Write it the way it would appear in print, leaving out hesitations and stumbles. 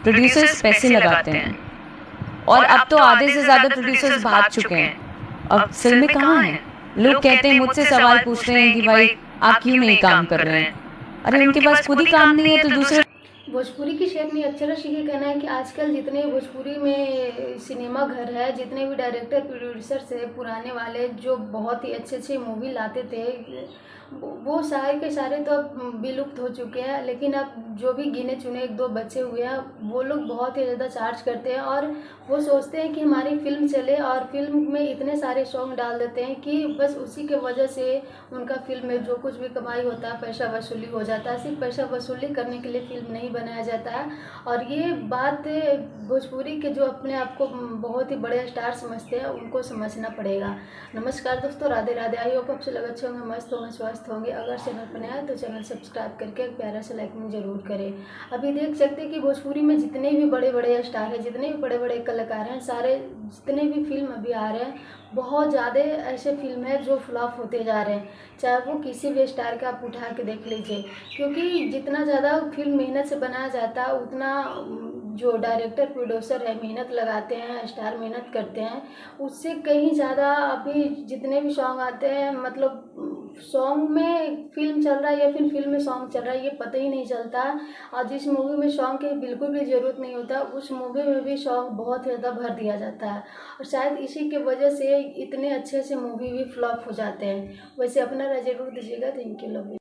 Producers पैसे लगाते हैं और अब तो आधे से ज़्यादा प्रोड्यूसर्स भाग चुके हैं। अब फिल्में कहाँ हैं? लोग कहते हैं, मुझसे सवाल पूछते हैं कि भाई आप क्यों नहीं काम कर रहे हैं? अरे उनके पास खुद ही काम नहीं है तो दूसरे। भोजपुरी की शेख ने अक्षरा ये कहना है कि आजकल जितने भोजपुरी में सिनेमा घर है, जितने भी डायरेक्टर प्रोड्यूसर्स है पुराने वाले, जो बहुत ही अच्छे अच्छे मूवी लाते थे, वो सारे के सारे तो अब विलुप्त हो चुके हैं। लेकिन अब जो भी गिने चुने एक दो बचे हुए हैं, वो लोग बहुत ही ज़्यादा चार्ज करते हैं और वो सोचते हैं कि हमारी फिल्म चले, और फिल्म में इतने सारे सॉन्ग डाल देते हैं कि बस उसी के वजह से उनका फिल्म में जो कुछ भी कमाई होता है, पैसा वसूली हो जाता है। सिर्फ पैसा वसूली करने के लिए फिल्म नहीं बनाया जाता है। और ये बात भोजपुरी के जो अपने आप को बहुत ही बड़े स्टार समझते हैं, उनको समझना पड़ेगा। नमस्कार दोस्तों, राधे राधे। आई होप आपसे लग अच्छे होंगे, मस्त होंगे, स्वस्थ होंगे। अगर चैनल पर नया है तो चैनल सब्सक्राइब करके एक प्यारा सा लाइक जरूर करें। अभी देख सकते हैं कि भोजपुरी में जितने भी बड़े बड़े स्टार हैं, जितने भी बड़े बड़े कलाकार हैं, सारे जितने भी फिल्म अभी आ रहे हैं, बहुत ज़्यादा ऐसे फिल्म है जो फ्लॉप होते जा रहे हैं। चाहे वो किसी भी स्टार का आप उठा के देख लीजिए, क्योंकि जितना ज़्यादा फिल्म मेहनत से बनाया जाता है, उतना जो डायरेक्टर प्रोड्यूसर है मेहनत लगाते हैं, स्टार मेहनत करते हैं, उससे कहीं ज़्यादा अभी जितने भी सॉन्ग आते हैं, मतलब सॉन्ग में फिल्म चल रहा है या फिर फिल्म में सॉन्ग चल रहा है, ये पता ही नहीं चलता। और जिस मूवी में सॉन्ग की बिल्कुल भी ज़रूरत नहीं होता, उस मूवी में भी सॉन्ग बहुत ज़्यादा भर दिया जाता है, और शायद इसी की वजह से इतने अच्छे से मूवी भी फ्लॉप हो जाते हैं। वैसे अपना राय जरूर दीजिएगा। Thank you, love you.